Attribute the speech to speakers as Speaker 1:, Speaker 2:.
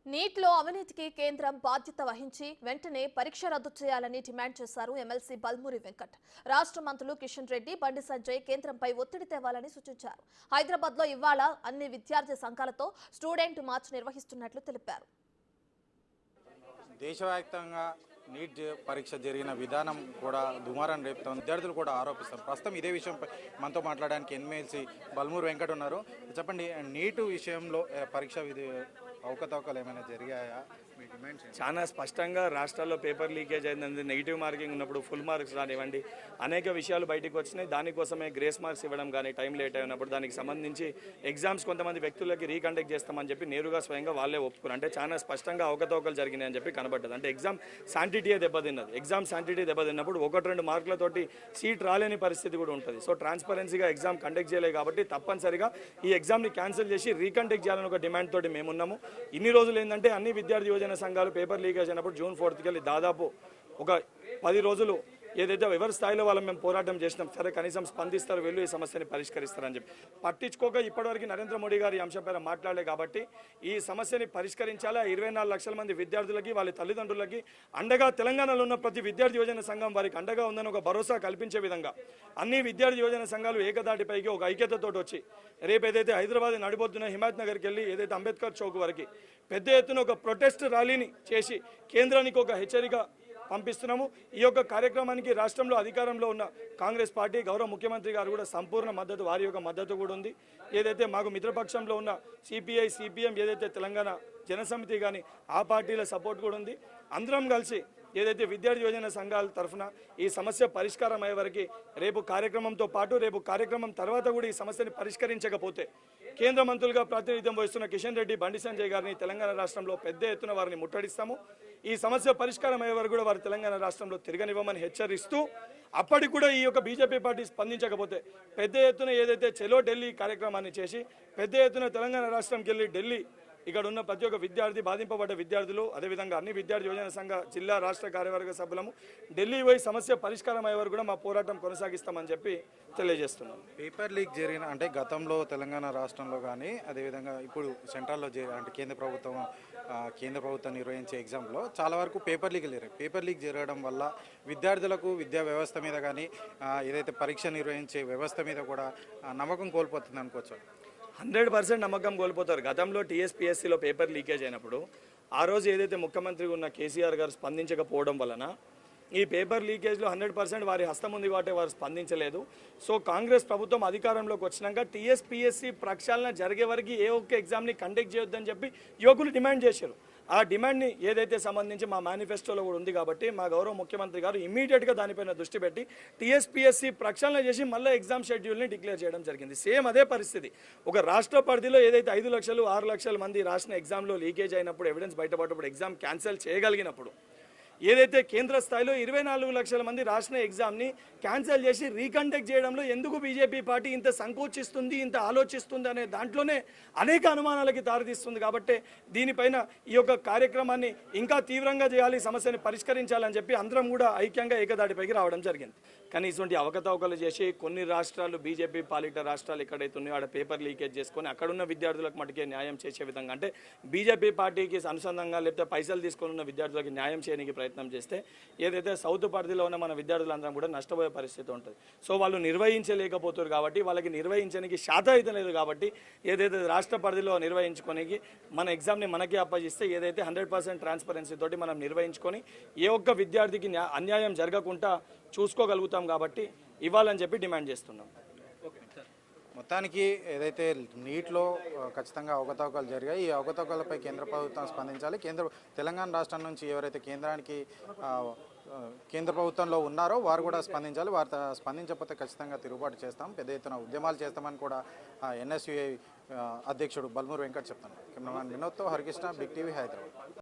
Speaker 1: నీట్లో అవినీతికి కేంద్రం బాధ్యత వహించి వెంటనే పరీక్ష రద్దు చేయాలని డిమాండ్ చేశారు ఎమ్మెల్సీ బల్మూరి వెంకట్. రాష్ట్ర మంత్రులు కిషన్ రెడ్డి, బండి సంజయ్ కేంద్రంపై ఒత్తిడి తేవాలని సూచించారు. హైదరాబాద్ లో ఇవాళ అన్ని విద్యార్థి సంఘాలతో స్టూడెంట్ మార్చ్ నిర్వహిస్తున్నట్లు తెలిపారు.
Speaker 2: దేశవ్యాప్తంగా నీట్ పరీక్ష జరిగిన విధానం కూడా దుమారం రేపుతోంది. విద్యార్థులు కూడా ఆరోపిస్తారు. ప్రస్తుతం ఇదే విషయంపై మనతో మాట్లాడడానికి ఎమ్మెల్సీ బల్మూరి వెంకట్ ఉన్నారు. చెప్పండి, నీటు విషయంలో పరీక్ష అవకతవకలు ఏమైనా జరిగాయా? మీ డిమాండ్స్
Speaker 3: చాలా స్పష్టంగా రాష్ట్రాల్లో పేపర్ లీకేజ్ అయింది. నెగిటివ్ మార్కింగ్ ఉన్నప్పుడు ఫుల్ మార్క్స్ రానివ్వండి, అనేక విషయాలు బయటకు వచ్చినాయి. దానికోసమే గ్రేస్ మార్క్స్ ఇవ్వడం కానీ, టైం లేట్ అయినప్పుడు దానికి సంబంధించి ఎగ్జామ్స్ కొంతమంది వ్యక్తులకి రీకండక్ట్ చేస్తామని చెప్పి నేరుగా స్వయంగా వాళ్ళే ఒప్పుకున్నారు. అంటే చాలా స్పష్టంగా అవకతవకలు జరిగినాయని చెప్పి కనబడ్డది. అంటే ఎగ్జామ్ శాంటిటీ దెబ్బతిన్నది. ఎగ్జామ్ శాంటిటీ దెబ్బతిన్నప్పుడు 1-2 మార్కులతోటి సీట్ రాలేని పరిస్థితి కూడా ఉంటుంది. సో ట్రాన్స్పరెన్సీగా ఎగ్జామ్ కండక్ట్ చేయలేదు కాబట్టి తప్పనిసరిగా ఈ ఎగ్జామ్ని క్యాన్సిల్ చేసి రీకండక్ట్ చేయాలని ఒక డిమాండ్ తోటి మేమున్నాము. ఇన్ని రోజులు ఏంటంటే అన్ని విద్యార్థి యోజన సంఘాలు పేపర్ లీకేజ్ అయినప్పుడు జూన్ 4కి వెళ్ళి దాదాపు ఒక 10 రోజులు ఏదైతే ఎవరి స్థాయిలో వాళ్ళు మేము పోరాటం చేసినాం, సరే కనీసం స్పందిస్తారు, వీళ్ళు ఈ సమస్యని పరిష్కరిస్తారని చెప్పి పట్టించుకోక ఇప్పటివరకు నరేంద్ర మోడీ గారు ఈ అంశంపైన మాట్లాడలే. కాబట్టి ఈ సమస్యని పరిష్కరించాలా. 24 లక్షల మంది విద్యార్థులకి, వాళ్ళ తల్లిదండ్రులకి అండగా తెలంగాణలో ఉన్న ప్రతి విద్యార్థి యోజన సంఘం వారికి అండగా ఉందని ఒక భరోసా కల్పించే విధంగా అన్ని విద్యార్థి యోజన సంఘాలు ఏకదాటిపైకి ఒక ఐక్యతతో వచ్చి రేపు ఏదైతే హైదరాబాద్ నడిబొద్దున హిమాయత్ నగర్కి వెళ్ళి ఏదైతే అంబేద్కర్ చౌక్ వరకు పెద్ద ఎత్తున ఒక ప్రొటెస్ట్ ర్యాలీని చేసి కేంద్రానికి ఒక హెచ్చరిక పంపిస్తున్నాము. ఈ యొక్క కార్యక్రమానికి రాష్ట్రంలో అధికారంలో ఉన్న కాంగ్రెస్ పార్టీ, గౌరవ ముఖ్యమంత్రి గారు కూడా సంపూర్ణ మద్దతు, వారి యొక్క మద్దతు కూడా ఉంది. ఏదైతే మాకు మిత్రపక్షంలో ఉన్న సిపిఐ, సిపిఎం, ఏదైతే తెలంగాణ జనసమితి కానీ ఆ పార్టీల సపోర్ట్ కూడా ఉంది. అందరం కలిసి ఏదైతే విద్యార్థి యోజన సంఘాల తరఫున ఈ సమస్య పరిష్కారం అయ్యే వరకు రేపు కార్యక్రమంతో పాటు రేపు కార్యక్రమం తర్వాత కూడా ఈ సమస్యని పరిష్కరించకపోతే కేంద్ర మంత్రులుగా ప్రాతినిధ్యం వహిస్తున్న కిషన్ రెడ్డి, బండి సంజయ్ గారిని తెలంగాణ రాష్ట్రంలో పెద్ద ఎత్తున వారిని ముట్టడిస్తాము. ఈ సమస్య పరిష్కారం అయ్యే వరకు కూడా వారు తెలంగాణ రాష్ట్రంలో తిరగనివ్వమని హెచ్చరిస్తూ అప్పటికి కూడా ఈ యొక్క బీజేపీ పార్టీ స్పందించకపోతే పెద్ద ఎత్తున ఏదైతే చెలో ఢిల్లీ కార్యక్రమాన్ని చేసి పెద్ద ఎత్తున తెలంగాణ రాష్ట్రంకి వెళ్ళి ఢిల్లీ ఇక్కడ ఉన్న ప్రతి ఒక్క విద్యార్థి, బాధింపబడ్డ విద్యార్థులు, అదేవిధంగా అన్ని విద్యార్థి యోజన సంఘ జిల్లా రాష్ట్ర కార్యవర్గ సభ్యులము ఢిల్లీ పోయి సమస్య పరిష్కారం అయ్యే వరకు కూడా మా పోరాటం కొనసాగిస్తామని చెప్పి తెలియజేస్తున్నాం.
Speaker 2: పేపర్ లీక్ జరిగిన అంటే గతంలో తెలంగాణ రాష్ట్రంలో కానీ అదేవిధంగా ఇప్పుడు సెంట్రల్లో అంటే కేంద్ర ప్రభుత్వం నిర్వహించే ఎగ్జామ్లో చాలా వరకు పేపర్ లీక్ జరిగాయి. పేపర్ లీక్ జరగడం వల్ల విద్యార్థులకు విద్యా వ్యవస్థ మీద కానీ ఏదైతే పరీక్ష నిర్వహించే వ్యవస్థ మీద కూడా నమ్మకం కోల్పోతుంది అనుకోవచ్చు.
Speaker 3: 100% నమ్మకం కోల్పోతారు. గతంలో టీఎస్పీఎస్సీలో పేపర్ లీకేజ్ అయినప్పుడు ఆ రోజు ఏదైతే ముఖ్యమంత్రి ఉన్న కేసీఆర్ గారు స్పందించకపోవడం వలన ఈ పేపర్ లీకేజ్లో 100% వారి హస్తం ఉంది కాబట్టి వారు స్పందించలేదు. సో కాంగ్రెస్ ప్రభుత్వం అధికారంలోకి వచ్చినాక టీఎస్పీఎస్సీ ప్రక్షాళన జరిగే వరకు ఏ ఒక్క ఎగ్జామ్ని కండక్ట్ చేయొద్దని చెప్పి యువకులు డిమాండ్ చేశారు. ఆ డిమాండ్ని ఏదైతే సంబంధించి మా మేనిఫెస్టోలో కూడా ఉంది కాబట్టి మా గౌరవ ముఖ్యమంత్రి గారు ఇమీడియట్గా దానిపైన దృష్టి పెట్టి టీఎస్పీఎస్సీ ప్రక్షాళన చేసి మళ్ళీ ఎగ్జామ్ షెడ్యూల్ని డిక్లేర్ చేయడం జరిగింది. సేమ్ అదే పరిస్థితి ఒక రాష్ట్ర పరిధిలో ఏదైతే 5 లక్షలు 6 లక్షల మంది రాసిన ఎగ్జామ్లో లీకేజ్ అయినప్పుడు, ఎవిడెన్స్ బయటపడ్డప్పుడు ఎగ్జామ్ క్యాన్సిల్ చేయగలిగినప్పుడు, ఏదైతే కేంద్ర స్థాయిలో 24 లక్షల మంది రాసిన ఎగ్జామ్ని క్యాన్సిల్ చేసి రీకండక్ట్ చేయడంలో ఎందుకు బీజేపీ పార్టీ ఇంత సంకోచిస్తుంది, ఇంత ఆలోచిస్తుంది అనే దాంట్లోనే అనేక అనుమానాలకి దారితీస్తుంది. కాబట్టి దీనిపైన ఈ యొక్క కార్యక్రమాన్ని ఇంకా తీవ్రంగా చేయాలి, సమస్యని పరిష్కరించాలని చెప్పి అందరం కూడా ఐక్యంగా ఏకదాటిపైకి రావడం జరిగింది. కానీ ఇటువంటి అవకతవకలు చేసి కొన్ని రాష్ట్రాలు, బీజేపీ పాలిట రాష్ట్రాలు ఎక్కడైతే ఉన్నాయో ఆడ పేపర్ లీకేజ్ చేసుకొని అక్కడున్న విద్యార్థులకు మటుకే న్యాయం చేసే విధంగా, అంటే బీజేపీ పార్టీకి అనుసంధానంగా లేకపోతే పైసలు తీసుకొని ఉన్న విద్యార్థులకి న్యాయం చేయడానికి ప్రయత్నం చేస్తే ఏదైతే సౌత్ పరిధిలో ఉన్న మన విద్యార్థులందరం కూడా నష్టపోయే పరిస్థితి ఉంటుంది. సో వాళ్ళు నిర్వహించలేకపోతారు కాబట్టి, వాళ్ళకి నిర్వహించడానికి శాత అయితే లేదు కాబట్టి ఏదైతే రాష్ట్ర పరిధిలో నిర్వహించుకోనికి మన ఎగ్జామ్ని మనకే అప్పగిస్తే ఏదైతే 100% ట్రాన్స్పరెన్సీ తోటి మనం నిర్వహించుకొని ఏ ఒక్క విద్యార్థికి అన్యాయం జరగకుండా చూసుకోగలుగుతాం కాబట్టి ఇవ్వాలని చెప్పి డిమాండ్ చేస్తున్నాం.
Speaker 2: మొత్తానికి ఏదైతే నీట్లో ఖచ్చితంగా అవకతవకలు జరిగాయి, ఈ అవకతవకలపై కేంద్ర ప్రభుత్వం స్పందించాలి. తెలంగాణ రాష్ట్రం నుంచి ఎవరైతే కేంద్ర ప్రభుత్వంలో ఉన్నారో వారు కూడా స్పందించాలి. వారు స్పందించకపోతే ఖచ్చితంగా తిరుగుబాటు చేస్తాం, పెద్ద ఎత్తున ఉద్యమాలు చేస్తామని కూడా ఎన్ఎస్యుఐ అధ్యక్షుడు బల్మూరి వెంకట్ చెప్తున్నారు. కెమెరామెన్ వినోద్తో హరికృష్ణ, బిగ్ టీవీ, హైదరాబాద్.